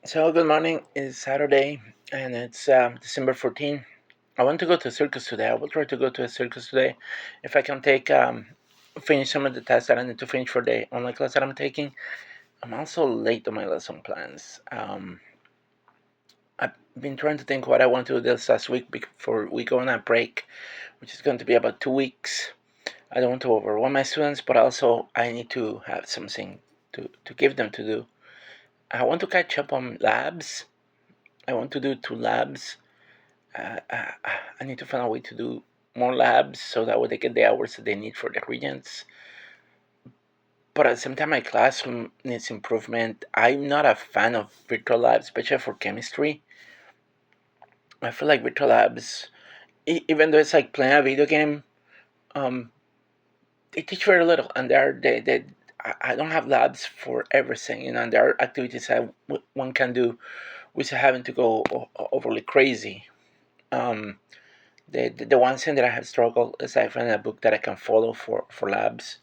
So, good morning. It's Saturday and it's December 14th. I want to go to a circus today. I will try to go to a circus today if I can finish some of the tasks that I need to finish for the online class that I'm taking. I'm also late on my lesson plans. I've been trying to think what I want to do this last week before we go on a break, which is going to be about 2 weeks. I don't want to overwhelm my students, but also I need to have something to give them to do. I want to catch up on labs. I want to do 2 labs. I need to find a way to do more labs so that way they get the hours that they need for the regents. But at the same time, my classroom needs improvement. I'm not a fan of virtual labs, especially for chemistry. I feel like virtual labs, even though it's like playing a video game, um, they teach very little, and I don't have labs for everything, and there are activities that one can do without having to go overly crazy. Um, the one thing that I have struggled is I find a book that I can follow for labs.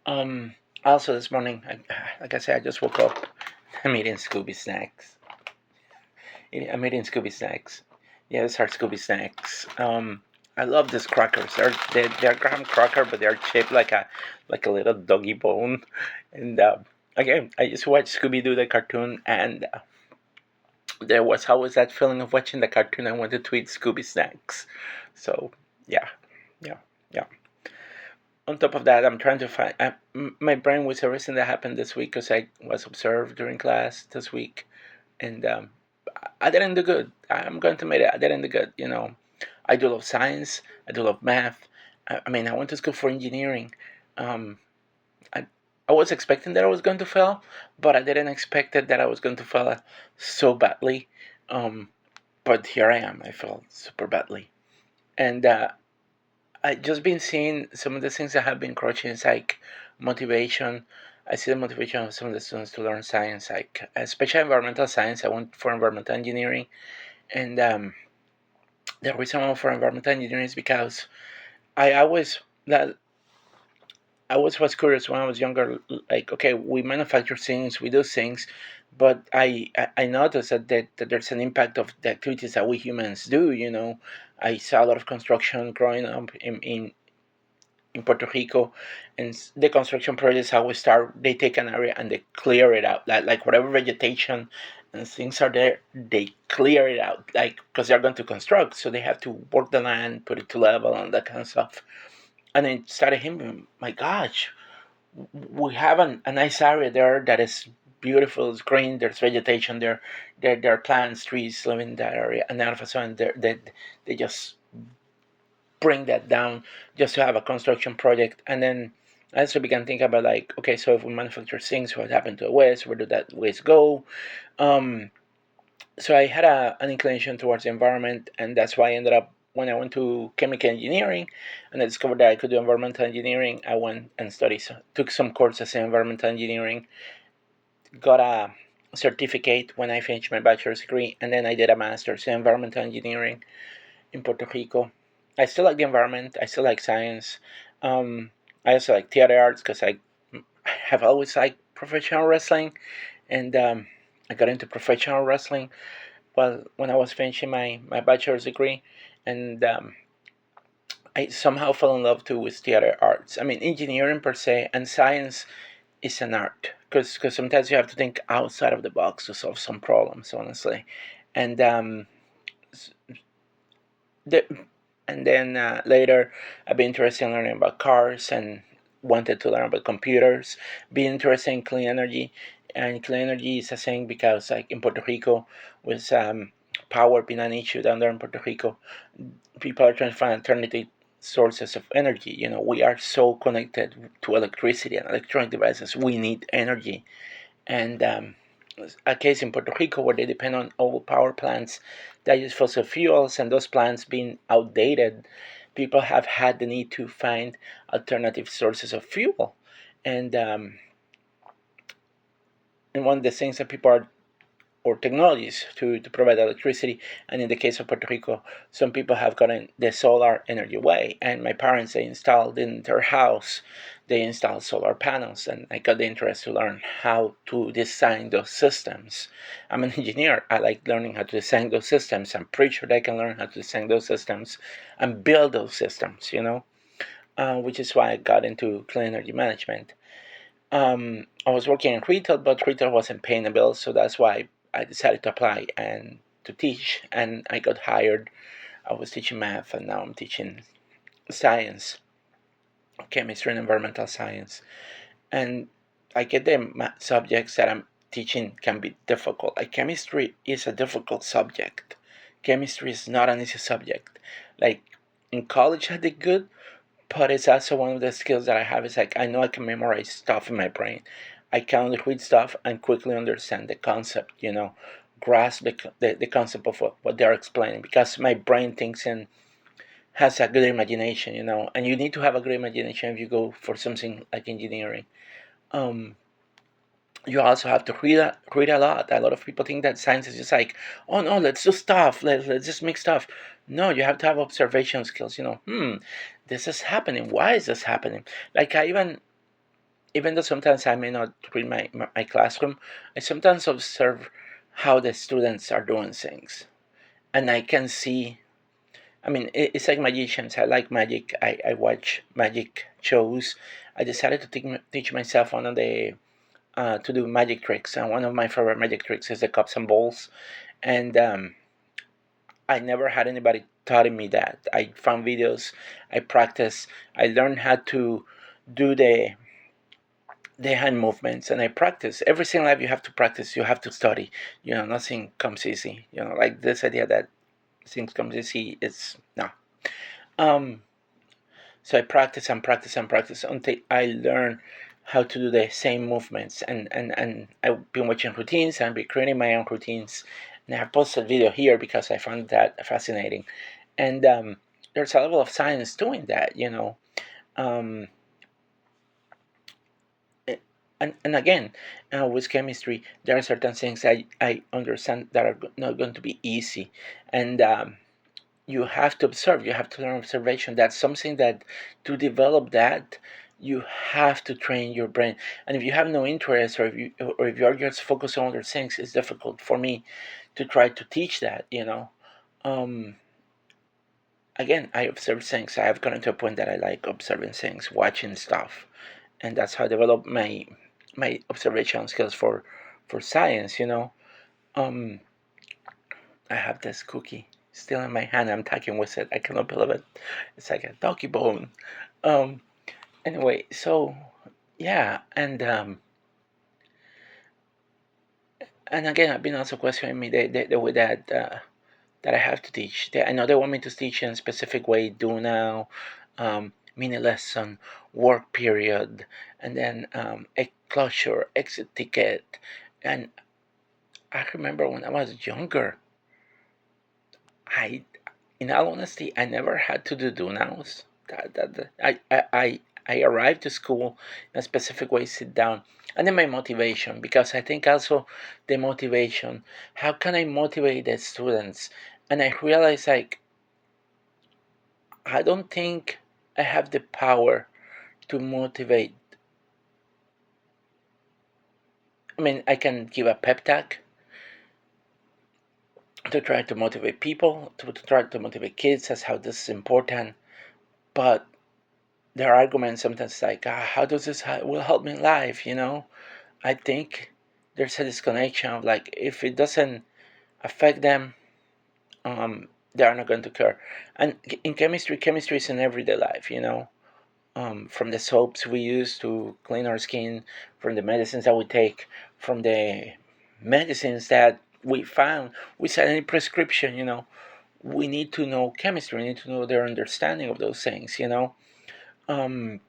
Um, Also this morning, like I said, I just woke up. I'm eating Scooby snacks. I'm eating Scooby snacks. Yeah, these are Scooby snacks. I love these crackers. They're graham cracker, but they're shaped like a little doggy bone. And again, I just watched Scooby Doo the cartoon, and there was always that feeling of watching the cartoon. I wanted to eat Scooby snacks. So yeah, yeah, yeah. On top of that, I'm trying to find my brain with everything that happened this week because I was observed during class this week, and I didn't do good. I'm going to admit it. I didn't do good. I do love science. I do love math. I mean, I went to school for engineering. Um, I I was expecting that I was going to fail, but I didn't expect it that I was going to fail so badly. Um, but here I am. I failed super badly, and I just been seeing some of the things that have been crushing. It's like motivation. I see the motivation of some of the students to learn science, like especially environmental science. I went for environmental engineering, and the reason I went for environmental engineering is because I always that I always was curious when I was younger. Like, okay, we manufacture things, we do things, but I noticed that there's an impact of the activities that we humans do. I saw a lot of construction growing up in Puerto Rico, and the construction projects how we start. They take an area and they clear it out, like whatever vegetation and things are there, they clear it out, like because they're going to construct, so they have to work the land, put it to level, and that kind of stuff. And it started hitting, my gosh, we have a nice area there that is beautiful, it's green, there's vegetation there, there are plants, trees living in that area, and all of a sudden they just bring that down just to have a construction project. And then I also began thinking about, like, okay, so if we manufacture things, what happened to the waste? Where did that waste go? Um, so I had an inclination towards the environment, and that's why I ended up, when I went to chemical engineering and I discovered that I could do environmental engineering, I went and studied, took some courses in environmental engineering, got a certificate when I finished my bachelor's degree, and then I did a master's in environmental engineering in Puerto Rico. I still like the environment. I still like science. I also like theater arts because I have always liked professional wrestling, and I got into professional wrestling when I was finishing my bachelor's degree, and I somehow fell in love too with theater arts. I mean, engineering per se and science is an art because sometimes you have to think outside of the box to solve some problems, honestly, and the, and then later I've been interested in learning about cars and wanted to learn about computers, be interested in clean energy. And clean energy is a thing because, like, in Puerto Rico, with power being an issue down there in Puerto Rico, people are trying to find alternative sources of energy. We are so connected to electricity and electronic devices. We need energy. And a case in Puerto Rico where they depend on old power plants that use fossil fuels, and those plants being outdated, people have had the need to find alternative sources of fuel. And and one of the things that people are, or technologies to provide electricity. And in the case of Puerto Rico, some people have gotten the solar energy way. And my parents, they installed in their house they install solar panels, and I got the interest to learn how to design those systems. I'm an engineer. I like learning how to design those systems. I'm pretty sure I can learn how to design those systems and build those systems, which is why I got into clean energy management. I was working in retail, but retail wasn't paying the bills, so that's why I decided to apply and to teach, and I got hired. I was teaching math, and now I'm teaching science, chemistry and environmental science. And I get the subjects that I'm teaching can be difficult. Like chemistry is a difficult subject. Chemistry is not an easy subject. Like in college, I did good, but it's also one of the skills that I have. Is like I know I can memorize stuff in my brain. I can read stuff and quickly understand the concept. Grasp the concept of what they're explaining because my brain thinks in has a good imagination. And you need to have a good imagination if you go for something like engineering. Um, you also have to read a lot. A lot of people think that science is just like, oh no, let's do stuff, let's just make stuff. No, you have to have observation skills. This is happening. Why is this happening? Like I even though sometimes I may not read my classroom, I sometimes observe how the students are doing things, and I can see. I mean, it's like magicians. I like magic. I watch magic shows. I decided to teach myself one of the to do magic tricks. And one of my favorite magic tricks is the cups and balls. And I never had anybody taught me that. I found videos, I practiced, I learned how to do the hand movements, and I practice. Every single life you have to practice, you have to study. Nothing comes easy. Like this idea that things come easy, it's no. Um, So I practice and practice and practice until I learn how to do the same movements. And I've been watching routines and I've been creating my own routines. And I have posted video here because I found that fascinating. And there's a level of science doing that. Um, and again, with chemistry, there are certain things I understand that are not going to be easy. And you have to observe, you have to learn observation. That's something that to develop that you have to train your brain. And if you have no interest, or if you're just focused on other things, it's difficult for me to try to teach that. um Again, I observe things. I have gotten to a point that I like observing things, watching stuff, and that's how I develop my observation skills for science. um I have this cookie still in my hand. I'm talking with it. I cannot believe it. It's like a doggy bone. Um. Anyway, so yeah, and again, I've been also questioning me the way that I have to teach. I know they want me to teach in a specific way. Do now, mini lesson, work period, and then a closure, exit ticket. And I remember when I was younger, I in all honesty, I never had to do nows. I arrived to school in a specific way, sit down, and then my motivation, because I think also the motivation. How can I motivate the students? And I realized like I don't think I have the power to motivate. I mean, I can give a pep talk to try to motivate people, to try to motivate kids as how this is important, but their arguments sometimes like, how does this will help me in life? I think there's a disconnection of like if it doesn't affect them, they are not going to care. And in chemistry is in everyday life. From the soaps we use to clean our skin, from the medicines that we take, from the medicines that we found without any prescription. We need to know chemistry. We need to know their understanding of those things. Um,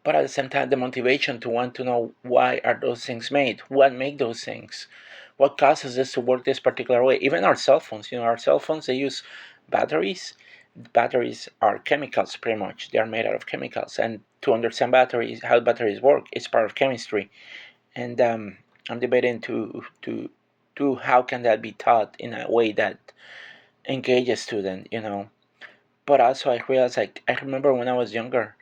but at the same time the motivation to want to know why are those things made, what make those things, what causes this to work this particular way. Even our cell phones, our cell phones, they use batteries. Batteries are chemicals, pretty much. They are made out of chemicals, and to understand batteries, how batteries work, is part of chemistry. And I'm debating to how can that be taught in a way that engages student. But also I realized, like, I remember when I was younger,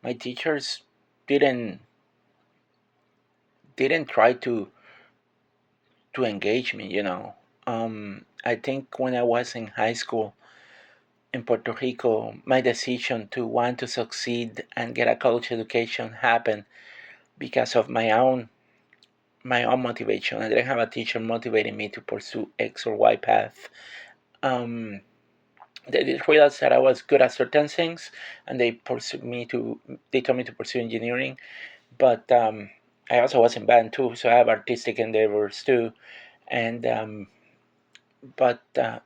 my teachers didn't didn't try to engage me. I think when I was in high school in Puerto Rico, my decision to want to succeed and get a college education happened because of my own motivation. I didn't have a teacher motivating me to pursue X or Y path. Um, they did realize that I was good at certain things, and they told me to pursue engineering. But I also was in band too, so I have artistic endeavors too. And but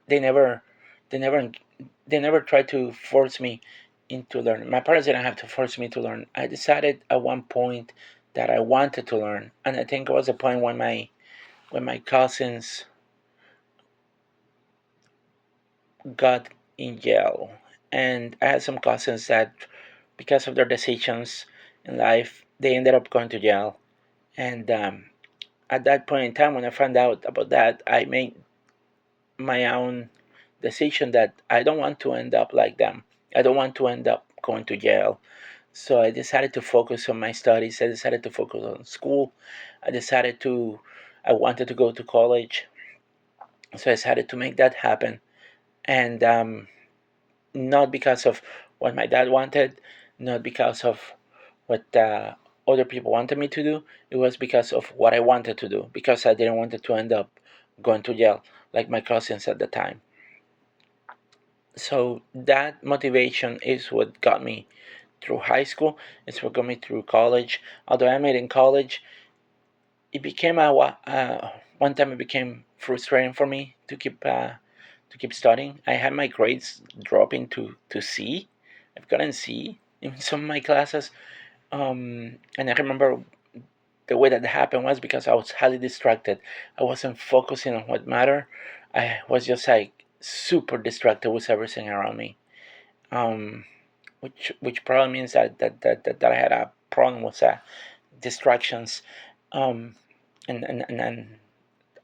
they never, they never tried to force me into learning. My parents didn't have to force me to learn. I decided at one point that I wanted to learn, and I think it was a point when my cousins got in jail, and I had some cousins that, because of their decisions in life, they ended up going to jail. And at that point in time, when I found out about that, I made my own decision that I don't want to end up like them. I don't want to end up going to jail. So I decided to focus on my studies. I decided to focus on school. I decided to, I wanted to go to college. So I decided to make that happen. And not because of what my dad wanted, not because of what other people wanted me to do. It was because of what I wanted to do, because I didn't want to end up going to jail like my cousins at the time. So that motivation is what got me through high school. It's what got me through college. Although I made in college, it became one time it became frustrating for me to keep studying. I had my grades dropping to C. I've gotten C in some of my classes, and I remember the way that happened was because I was highly distracted. I wasn't focusing on what mattered. I was just like super distracted with everything around me. Um, which probably means that I had a problem with distractions. Um, and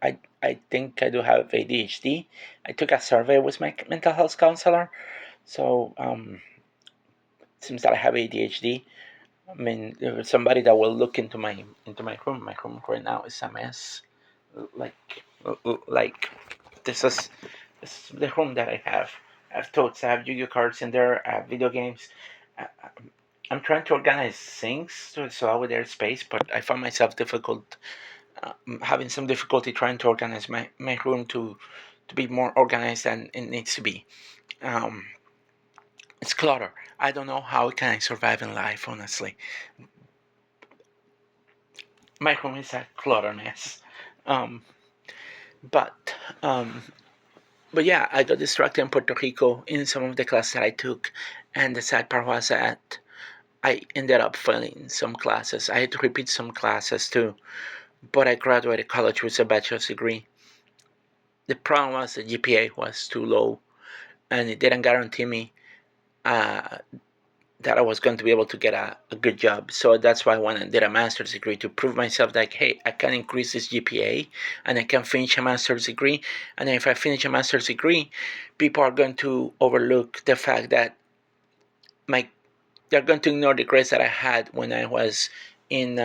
I think I do have ADHD. I took a survey with my mental health counselor, so it seems that I have ADHD. I mean, there was somebody that will look into my room. My room right now is a mess. Like this is the room that I have. I have totes. I have Yu-Gi-Oh cards in there. I have video games. I, I'm trying to organize things so I would their space, but I found myself having some difficulty trying to organize my room to be more organized than it needs to be. Um, it's clutter. I don't know how can I survive in life, honestly. My room is a clutter mess. Um, but um, but yeah, I got distracted in Puerto Rico in some of the classes that I took, and the sad part was that I ended up failing some classes. I had to repeat some classes too, but I graduated college with a bachelor's degree. The problem was the GPA was too low, and it didn't guarantee me uh, that I was going to be able to get a good job. So that's why I went and did a master's degree to prove myself that, hey, I can increase this GPA and I can finish a master's degree. And if I finish a master's degree, people are going to overlook the fact that my they're going to ignore the grades that I had when I was in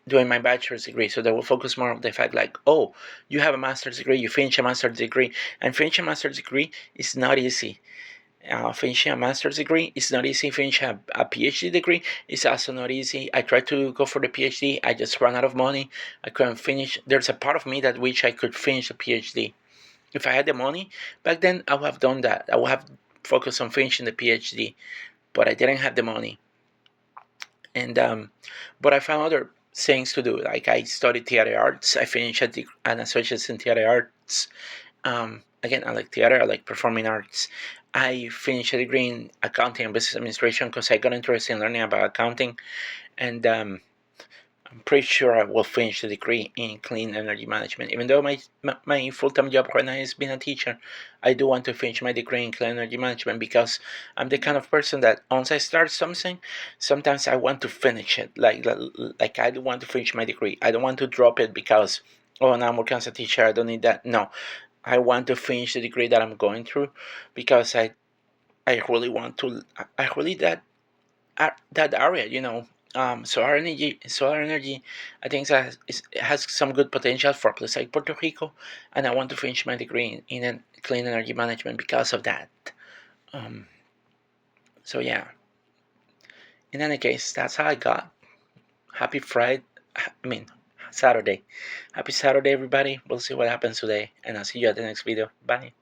doing my bachelor's degree. So they will focus more on the fact like, oh, you have a master's degree, you finish a master's degree, and finishing a master's degree is not easy. Finishing a master's degree is not easy. Finishing a PhD degree is also not easy. I tried to go for the PhD. I just ran out of money. I couldn't finish. There's a part of me that wish I could finish the PhD. If I had the money back then, I would have done that. I would have focused on finishing the PhD, but I didn't have the money. And but I found other things to do. Like I studied theater arts. I finished an associate's in theater arts. Again, I like theater. I like performing arts. I finished a degree in accounting and business administration because I got interested in learning about accounting, and I'm pretty sure I will finish the degree in clean energy management. Even though my full time job right now is being a teacher, I do want to finish my degree in clean energy management because I'm the kind of person that once I start something, sometimes I want to finish it. Like I do want to finish my degree. I don't want to drop it because oh now I'm working as a teacher. I don't need that. No, I want to finish the degree that I'm going through because I really want to. I really that that area. Solar energy. I think that it has some good potential for a place like Puerto Rico, and I want to finish my degree in clean energy management because of that. Um, so yeah. In any case, that's how I got. Happy Friday. I mean, Saturday. Happy Saturday, everybody. We'll see what happens today, and I'll see you at the next video. Bye.